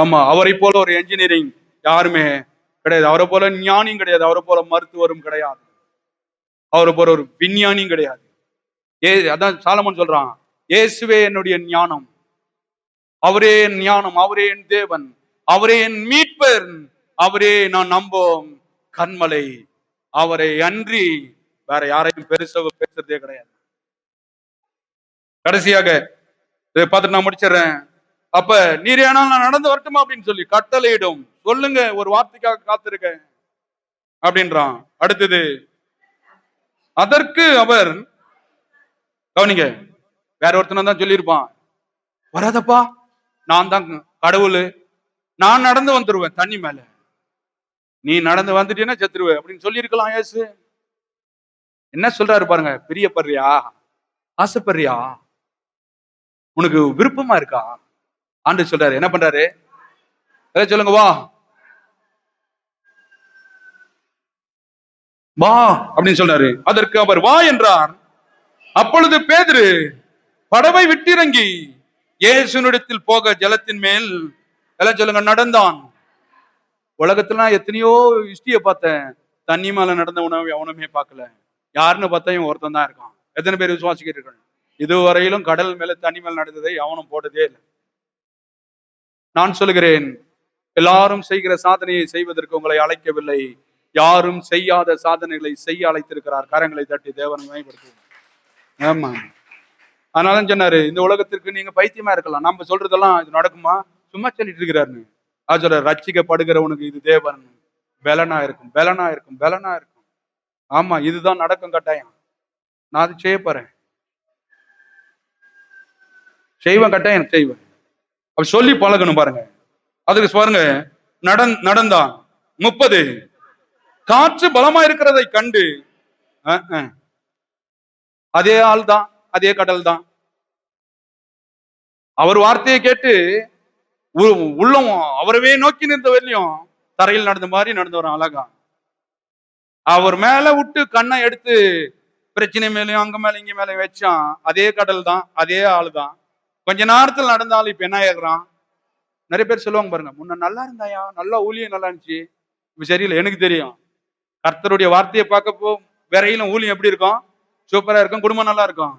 ஆமா, அவரை போல ஒரு என்ஜினியரிங் யாருமே கிடையாது. அவரை போல ஞானியும் கிடையாது. அவரை போல மருத்துவரும் கிடையாது. அவரை போல ஒரு விஞ்ஞானியும் கிடையாது. அதான் சாலமன் சொல்றான், இயேசுவே என்னுடைய ஞானம், அவரே என் ஞானம், அவரே என் தேவன், அவரே என் மீட்பர், அவரே நான் நம்போம் கண்மலை, அவரை அன்றி வேற யாரையும் பேசுறதே கிடையாது. கடைசியாக பார்த்துட்டு நான் முடிச்சிடறேன். அப்ப நீர் ஏனால் நான் நடந்து வரட்டுமா அப்படின்னு சொல்லி கட்டளையிடும், சொல்லுங்க, ஒரு வார்த்தைக்காக காத்திருக்கேன் அப்படின்றான். அடுத்தது, அதற்கு அவர், கவனிங்க, வேற ஒருத்தனை தான் சொல்லியிருப்பான், வராதப்பா, நான் தான் கடவுள், நான் நடந்து வந்துருவேன் தண்ணி மேல, நீ நடந்து வந்துட்டீன்னா செத்துருவேன் அப்படின்னு சொல்லியிருக்கலாம் இயேசு. என்ன சொல்றாரு பாருங்க, பிரியப்படுறியா, ஆசைப்படுறியா, உனக்கு விருப்பமா இருக்கா? ஆண்டு சொல்றாரு, என்ன பண்றாரு, சொல்லுங்க, வா வா அப்படின்னு சொல்றாரு. அதற்கு அவர் வா என்றார். அப்பொழுது பேதுரு படவை விட்டிறங்கி இயேசுனிடத்தில் போக ஜலத்தின் மேல், எல்லாம் சொல்லுங்க, நடந்தான். உலகத்துல எத்தனையோ ஹிஸ்டரிய பார்த்தேன், தண்ணி மேல நடந்த உணவு எவனுமே பார்க்கல. யாருன்னு பார்த்தா இவன் ஒருத்தன் தான் இருக்கான். எத்தனை பேர் விசுவாசிக்கிறீர்கள்? இதுவரையிலும் கடல் மேல தண்ணி மேல நடந்ததை எவனும் போட்டதே இல்லை. நான் சொல்லுகிறேன், எல்லாரும் செய்கிற சாதனையை செய்வதற்கு உங்களை அழைக்கவில்லை, யாரும் செய்யாத சாதனைகளை செய்ய அழைத்திருக்கிறார். கரங்களை தட்டி தேவனை மேம்படுத்துவோம். ஆமா, அதனால சொன்னாரு, இந்த உலகத்திற்கு நீங்க பைத்தியமா இருக்கலாம், நம்ம சொல்றதெல்லாம் இது நடக்குமா, சும்மா சொல்லிட்டு இருக்கிறாருன்னு. அது சொல்ற, ரட்சிக்கப்படுகிறவனுக்கு இது தேவன் பலனா இருக்கும், பலனா இருக்கும், பலனா இருக்கும். ஆமா, இதுதான் நடக்கும் கட்டாயம். நான் அது செய்ய போறேன், செய்வேன், கட்டாயம் செய்வேன். அப்ப சொல்லி பழகணும் பாருங்க. அதுக்கு பாருங்க, நடந்தான். 30, காற்று பலமா இருக்கிறதை கண்டு, அதே ஆள் தான், அதே கடல் தான். அவர் வார்த்தையை கேட்டு உள்ளம் அவரவே நோக்கி நின்ற வரையும் தரையில் நடந்த மாதிரி நடந்து வரும் அழகா. அவர் மேல விட்டு கண்ணை எடுத்து பிரச்சனை மேலையும் அங்க மேல இங்க மேல வச்சான், அதே கடல் தான், அதே ஆளு தான். கொஞ்ச நேரத்தில் நடந்தாலும் இப்ப என்ன ஆகுறான்? நிறைய பேர் சொல்லுவாங்க பாருங்க, முன்ன நல்லா இருந்தாயா, நல்லா ஊழியம் நல்லா இருந்துச்சு, இப்ப சரியில்லை. எனக்கு தெரியும், கர்த்தருடைய வார்த்தையை பார்க்கப்போ வரையிலும் ஊழியம் எப்படி இருக்கும், சூப்பரா இருக்கும், குடும்பம் நல்லா இருக்கும்.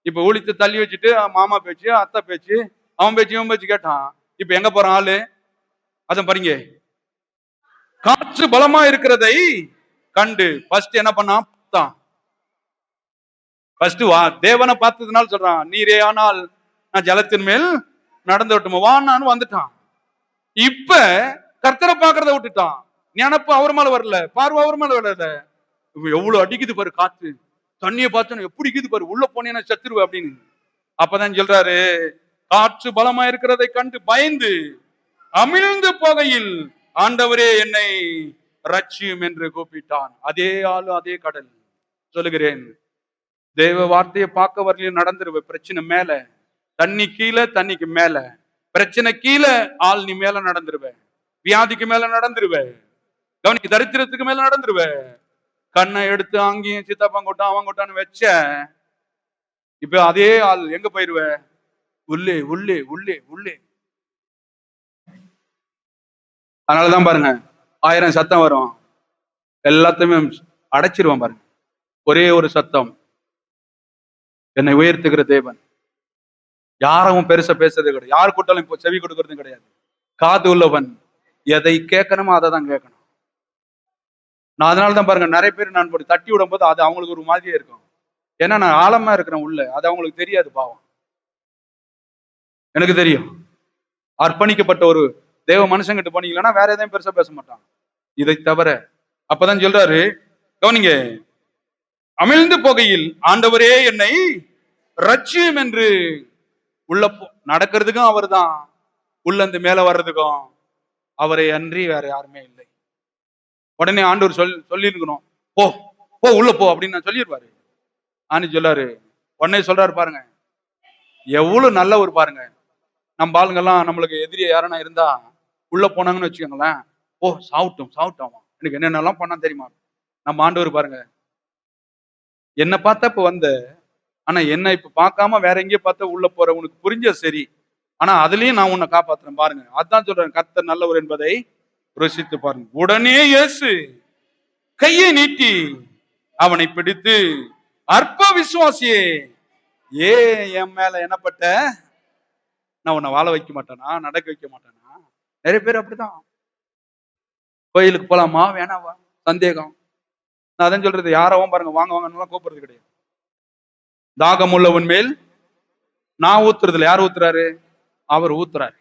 இப்ப ஊழியத்தை தள்ளி வச்சுட்டு மாமா பேச்சு, அத்தை பேச்சு, அவன் பேச்சு, இவன் பேச்சு கேட்டான். இப்ப எங்க போறான் ஆளு? அதான் பாருங்க, காற்று பலமா இருக்கிறதை கண்டு ஃபர்ஸ்ட் என்ன பண்ணான்? ஃபர்ஸ்ட் வா, தேவனை பார்த்ததுனால சொல்றான், நீரே ஆனால் நான் ஜலத்தின் மேல் நடந்து விட்டுமா, வான்னு வந்துட்டான். இப்ப கர்த்தரை பாக்குறத விட்டுட்டான். நினப்பு அவர் மேல வரல, பார்வை அவர் மேல வரல. எவ்வளவு அடிக்குது பாரு காத்து, தண்ணியை பார்த்தோன்னு எப்படி இருக்குது பாரு, உள்ள போனேன்னா செத்துருவ அப்படின்னு. அப்பதான் சொல்றாரு, காற்று பலமா இருக்கிறதை கண்டு பயந்து அமிழ்ந்து போகையில் ஆண்டவரே என்னை ரட்சியும் என்று கூப்பிட்டான். அதே ஆளு, அதே கடல். சொல்லுகிறேன், தேவ வார்த்தையை பார்க்க வரலையும் நடந்துருவ. பிரச்சனை மேல, தண்ணி கீழே, தண்ணிக்கு மேல, பிரச்சனை கீழே, ஆள் நீ மேல நடந்துருவ, வியாதிக்கு மேல நடந்துருவ, கவனிக்கு தரித்திரத்துக்கு மேல நடந்துருவ. கண்ணை எடுத்து அங்கேயும் சித்தப்பன் கொட்டான் அவன் கொட்டான்னு வச்ச, இப்ப அதே ஆள் எங்க போயிருவ? உள்ளே உள்ளே உள்ளே உள்ளே. அதனாலதான் பாருங்க, 1000 சத்தம் வரும், எல்லாத்தையுமே அடைச்சிருவான் பாருங்க. ஒரே ஒரு சத்தம், என்னை உயர்த்துகிற தேவன். யாரும் பெருசா பேசுறது கிடையாது, யார் கூட்டாலும் இப்போ செவி கொடுக்கறதும் கிடையாது. காது உள்ளவன் எதை கேட்கணுமோ அதை தான் கேட்கணும். நான் அதனாலதான் பாருங்க, நிறைய பேர் நான் தட்டி விடும் போது அது அவங்களுக்கு ஒரு மாதிரியே இருக்கும். ஏன்னா நான் ஆழமா இருக்கிறேன் உள்ள, அது அவங்களுக்கு தெரியாது. பாவம், எனக்கு தெரியும். அர்ப்பணிக்கப்பட்ட ஒரு தேவ மனுஷங்கிட்ட போனீங்கன்னா வேற எதையும் பெருசா பேச மாட்டான், இதை தவிர. அப்பதான் சொல்றாரு, கவனிங்க, அமிழ்ந்து போகையில் ஆண்டவரே என்னை ரட்சியும் என்று. உள்ள நடக்கிறதுக்கும் அவர் தான், உள்ள இருந்து மேல வர்றதுக்கும் அவரை அன்றி வேற யாருமே இல்லை. உடனே ஆண்டவர் சொல்லிருக்கணும், போ போ உள்ள போ அப்படின்னு நான் சொல்லிடுவாரு. ஆண்டு சொல்லாரு, உடனே சொல்றாரு பாருங்க, எவ்வளவு நல்லவர் பாருங்க. நம்ம ஆளுங்கெல்லாம் நம்மளுக்கு எதிரியா யாரனா இருந்தா உள்ள போனாங்கன்னு வச்சுக்கோங்களேன், ஓ சாப்பிட்டோம் சாப்பிட்டோம், எனக்கு என்னென்னலாம் பண்ணா தெரியுமா. நம்ம ஆண்டவர் பாருங்க, என்ன பார்த்தா இப்ப வந்த, ஆனா என்ன இப்ப பார்க்காம வேற எங்கேயோ பார்த்தா உள்ள போற, உனக்கு புரிஞ்ச சரி, ஆனா அதுலயும் நான் உன்னை காப்பாத்துறேன் பாருங்க. அதான் சொல்றேன், கர்த்தர் நல்லவர் என்பதை ருசித்து பாருங்க. உடனே இயேசு கையை நீட்டி அவனை பிடித்து, அற்ப விசுவாசியே, என் மேல என்னப்பட்ட, நான் உன்னை வாழ வைக்க மாட்டேனா, நடக்க வைக்க மாட்டேனா? நிறைய பேர் அப்படிதான். கோயிலுக்கு போலாமா வேணாவா சந்தேகம். நான் அதான் சொல்றது, யாரவும் பாருங்க வாங்க வாங்கன்னு கூப்பிடுறது கிடையாது. தாகம் உள்ளவன் மேல் நான் ஊத்துறதுல யார் ஊத்துறாரு? அவர் ஊத்துறாரு.